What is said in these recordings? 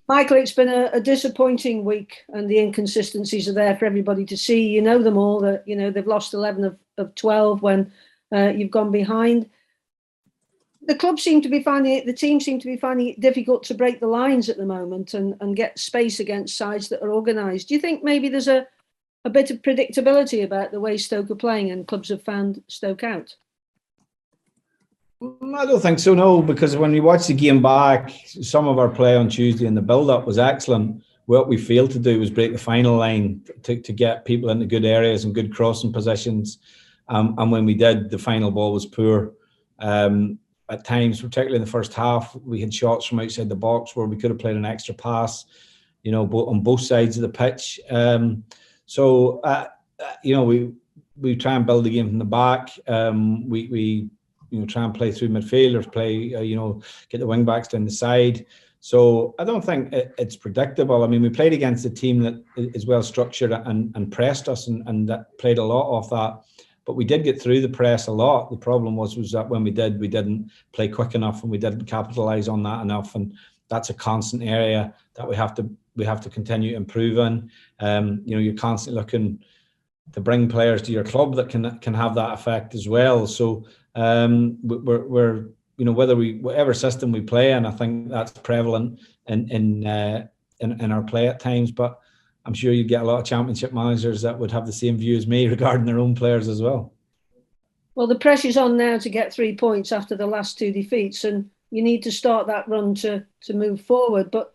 Michael, it's been a disappointing week, and the inconsistencies are there for everybody to see. You know them all. That they've lost 11 of 12 when you've gone behind. The club seem to be finding it. The team seem to be finding it difficult to break the lines at the moment and get space against sides that are organised. Do you think maybe there's a bit of predictability about the way Stoke are playing, and clubs have found Stoke out? I don't think so, no, because when you watch the game back, some of our play on Tuesday in the build-up was excellent. What we failed to do was break the final line to get people into good areas and good crossing positions. And when we did, the final ball was poor. At times, particularly in the first half, we had shots from outside the box where we could have played an extra pass, on both sides of the pitch. We try and build the game from the back. We try and play through midfield or play, get the wing backs down the side. So I don't think it's predictable. I mean, we played against a team that is well structured and pressed us and that played a lot off that. But we did get through the press a lot. The problem was that when we didn't play quick enough and we didn't capitalise on that enough. And that's a constant area that we have to continue to improve in. You're constantly looking to bring players to your club that can have that effect as well. So we're whatever system we play in, I think that's prevalent in our play at times. But I'm sure you'd get a lot of championship managers that would have the same view as me regarding their own players as well. Well, the pressure's on now to get 3 points after the last 2 defeats, and you need to start that run to move forward. But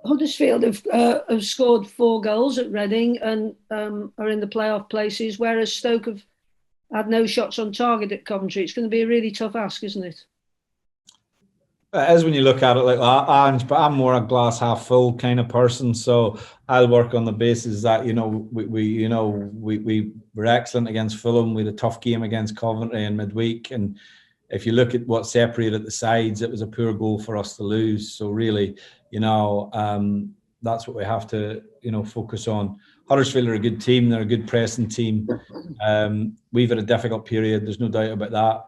Huddersfield have scored 4 goals at Reading and are in the playoff places, whereas Stoke have had no shots on target at Coventry. It's going to be a really tough ask, isn't it? As when you look at it like that, Ange, but I'm more a glass half full kind of person. So I'll work on the basis that we were excellent against Fulham. We had a tough game against Coventry in midweek, and if you look at what separated the sides, it was a poor goal for us to lose. So really, that's what we have to focus on. Huddersfield are a good team. They're a good pressing team. We've had a difficult period. There's no doubt about that.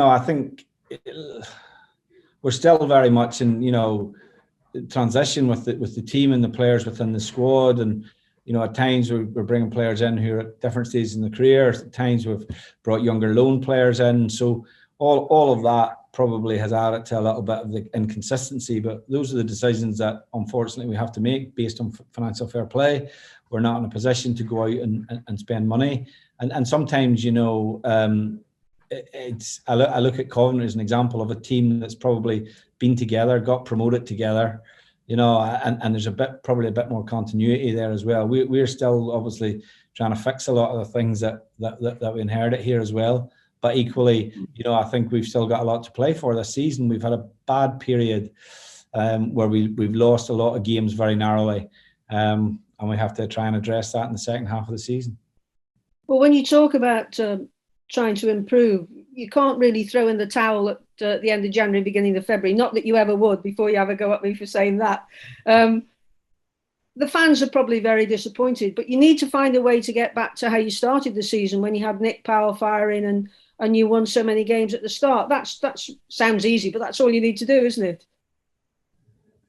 I think we're still very much in transition with the team and the players within the squad. And at times we're bringing players in who are at different stages in their career. At times we've brought younger loan players in. So all of that probably has added to a little bit of the inconsistency, but those are the decisions that unfortunately we have to make based on financial fair play. We're not in a position to go out and spend money, and sometimes I look at Coventry as an example of a team that's probably been together, got promoted together, and there's probably a bit more continuity there as well. We're still obviously trying to fix a lot of the things that we inherited here as well. But equally, I think we've still got a lot to play for this season. We've had a bad period where we've lost a lot of games very narrowly, and we have to try and address that in the second half of the season. Well, when you talk about trying to improve, you can't really throw in the towel at the end of January, beginning of February. Not that you ever would, before you have a go at me for saying that. The fans are probably very disappointed, but you need to find a way to get back to how you started the season when you had Nick Powell firing and you won so many games at the start. That sounds easy, but that's all you need to do, isn't it?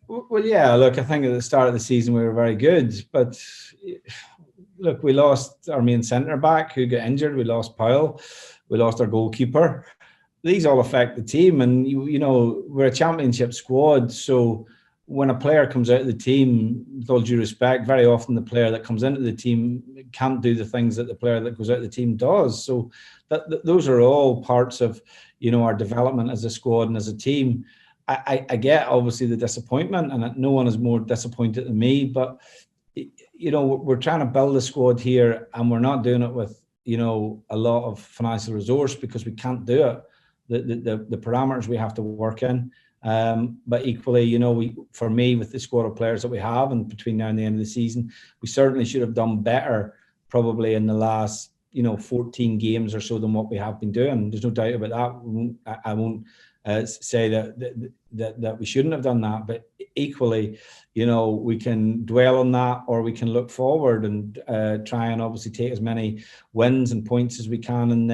Well, yeah, look, I think at the start of the season we were very good, but look, we lost our main centre-back who got injured. We lost Powell. We lost our goalkeeper. These all affect the team, and we're a championship squad, so when a player comes out of the team, with all due respect, very often the player that comes into the team can't do the things that the player that goes out of the team does. So those are all parts of, our development as a squad and as a team. I get obviously the disappointment, and no one is more disappointed than me, but we're trying to build a squad here, and we're not doing it with a lot of financial resource because we can't do it. The parameters we have to work in. But equally, for me, with the squad of players that we have, and between now and the end of the season, we certainly should have done better probably in the last 14 games or so than what we have been doing. There's no doubt about that. I won't say that we shouldn't have done that, but equally, we can dwell on that, or we can look forward and try and obviously take as many wins and points as we can in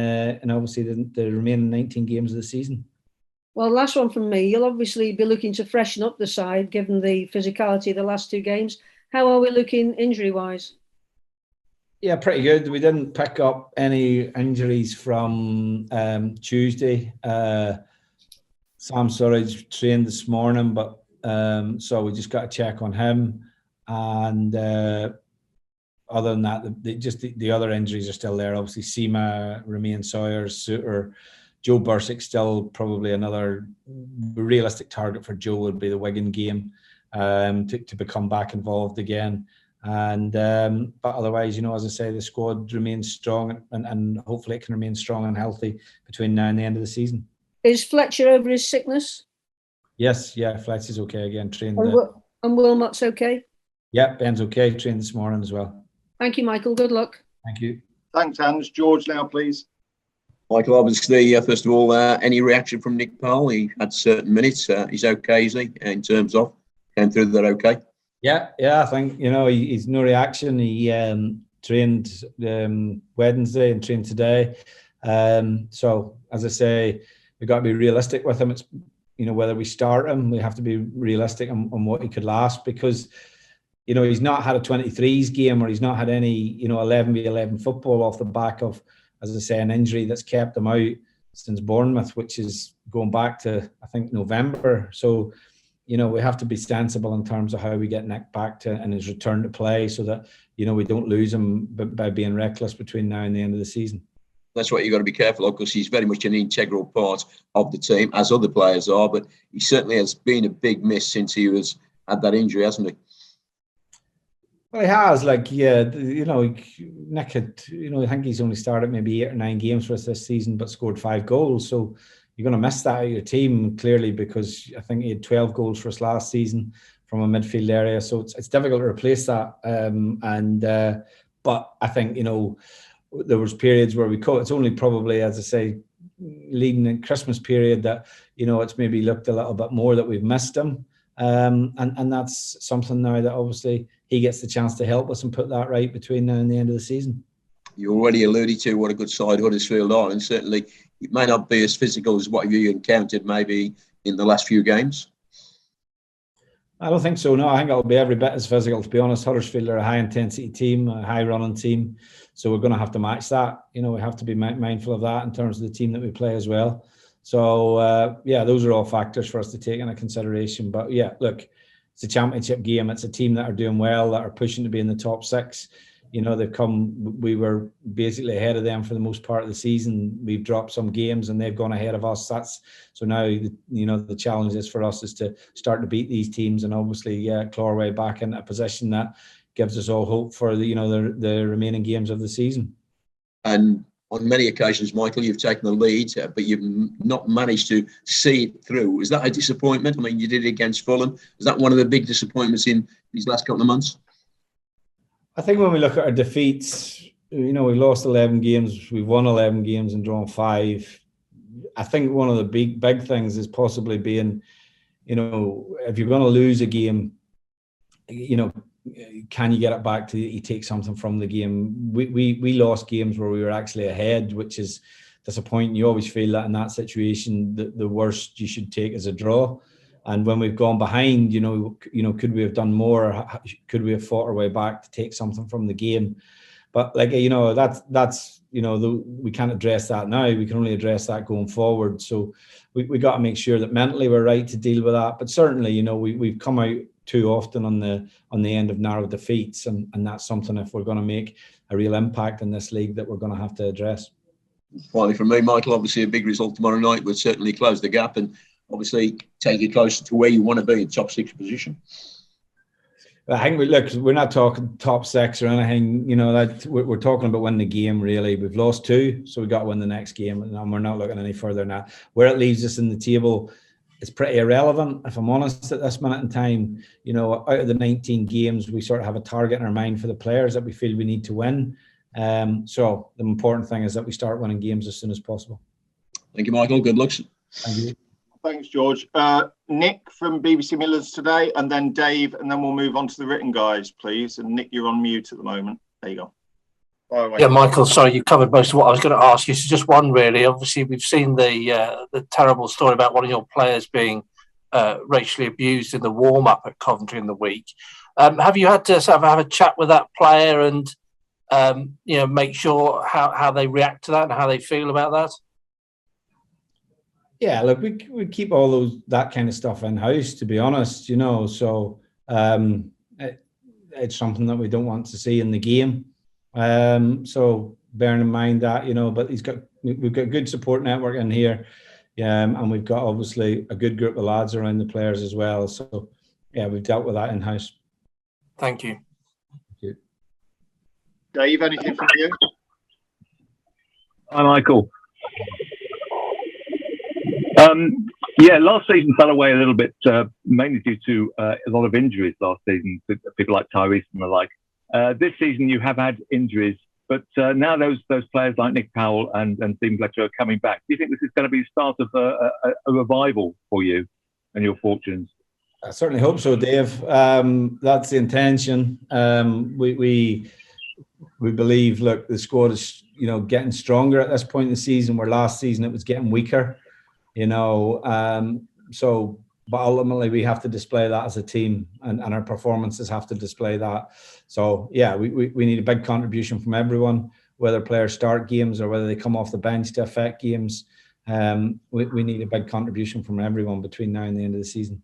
obviously the remaining 19 games of the season. Well, last one from me. You'll obviously be looking to freshen up the side, given the physicality of the last 2 games. How are we looking injury-wise? Yeah, pretty good. We didn't pick up any injuries from Tuesday. Sam Surridge trained this morning, but so we just got to check on him. And other than that, the other injuries are still there. Obviously, Seema, Romain Sawyers, Suter, Joe Bursick still probably another realistic target for Joe would be the Wigan game to become back involved again. And but otherwise, as I say, the squad remains strong and hopefully it can remain strong and healthy between now and the end of the season. Is Fletcher over his sickness? Yes, yeah, Fletcher's okay again. Trained. And Wilmot's okay? Yeah, Ben's okay. Trained this morning as well. Thank you, Michael. Good luck. Thank you. Thanks, Hans. George now, please. Michael, obviously, first of all, any reaction from Nick Powell? He had certain minutes. He's okay, is he, in terms of came through that okay? Yeah, I think, he's no reaction. He trained Wednesday and trained today. So, as I say, we've got to be realistic with him. It's, whether we start him, we have to be realistic on what he could last, because, he's not had a 23s game, or he's not had any, 11v11 football off the back of, as I say, an injury that's kept him out since Bournemouth, which is going back to, I think, November. So, we have to be sensible in terms of how we get Nick back to and his return to play, so that, we don't lose him by being reckless between now and the end of the season. That's what you've got to be careful of, because he's very much an integral part of the team, as other players are. But he certainly has been a big miss since he had that injury, hasn't he? Well, he has. Nick had, I think he's only started maybe 8 or 9 games for us this season, but scored 5 goals. So you're going to miss that out of your team, clearly, because I think he had 12 goals for us last season from a midfield area. So it's difficult to replace that. But I think, there was periods where we caught. It's only probably, as I say, leading in Christmas period that, it's maybe looked a little bit more that we've missed him. And that's something now that obviously he gets the chance to help us and put that right between now and the end of the season. You already alluded to what a good side Huddersfield are, and certainly it may not be as physical as what you encountered maybe in the last few games. I don't think so, no. I think it'll be every bit as physical, to be honest. Huddersfield are a high-intensity team, a high-running team, so we're going to have to match that. We have to be mindful of that in terms of the team that we play as well. So, those are all factors for us to take into consideration. But, yeah, look, it's a championship game. It's a team that are doing well, that are pushing to be in the top 6. We were basically ahead of them for the most part of the season. We've dropped some games and they've gone ahead of us. So now, the challenge is for us is to start to beat these teams and obviously claw our way back in a position that gives us all hope for the remaining games of the season. And on many occasions, Michael, you've taken the lead, but you've not managed to see it through. Is that a disappointment? I mean, you did it against Fulham. Is that one of the big disappointments in these last couple of months? I think when we look at our defeats, we lost 11 games, we've won 11 games and drawn 5. I think one of the big things is possibly being, if you're going to lose a game, can you get it back to you take something from the game? We lost games where we were actually ahead, which is disappointing. You always feel that in that situation, the worst you should take is a draw. And when we've gone behind, could we have done more? Could we have fought our way back to take something from the game? But that's we can't address that now. We can only address that going forward. So we got to make sure that mentally we're right to deal with that. But certainly, we've come out too often on the end of narrow defeats, and that's something, if we're going to make a real impact in this league, that we're going to have to address. Finally, from me, Michael, obviously a big result tomorrow night would certainly close the gap and obviously take you closer to where you want to be in top 6 position. I think we're not talking top 6 or anything. That we're talking about winning the game. Really, we've lost 2, so we got to win the next game, and we're not looking any further than that. Where it leaves us in the table is pretty irrelevant, if I'm honest, at this minute in time. Out of the 19 games, we sort of have a target in our mind for the players that we feel we need to win. So the important thing is that we start winning games as soon as possible. Thank you, Michael. Good luck. Thank you. Thanks, George. Nick from BBC Millers Today, and then Dave, and then we'll move on to the written guys, please. And Nick, you're on mute at the moment. There you go. Fire away. Yeah, Michael, sorry, you covered most of what I was going to ask you. So just one really. Obviously, we've seen the terrible story about one of your players being racially abused in the warm-up at Coventry in the week. Have you had to sort of have a chat with that player and make sure how they react to that and how they feel about that? Yeah, look, we keep all that kind of stuff in house, to be honest. So it's something that we don't want to see in the game. So bearing in mind that, but we've got a good support network in here, and we've got obviously a good group of lads around the players as well. So yeah, we've dealt with that in house. Thank you. Thank you. Dave, anything from you? Hi, Michael. Yeah, last season fell away a little bit, mainly due to a lot of injuries last season, people like Tyrese and the like. This season you have had injuries, but now those players like Nick Powell and Stephen Fletcher are coming back. Do you think this is going to be the start of a revival for you and your fortunes? I certainly hope so, Dave. That's the intention. We believe, look, the squad is getting stronger at this point in the season, where last season it was getting weaker. But ultimately we have to display that as a team, and our performances have to display that. So yeah, we need a big contribution from everyone, whether players start games or whether they come off the bench to affect games. We need a big contribution from everyone between now and the end of the season.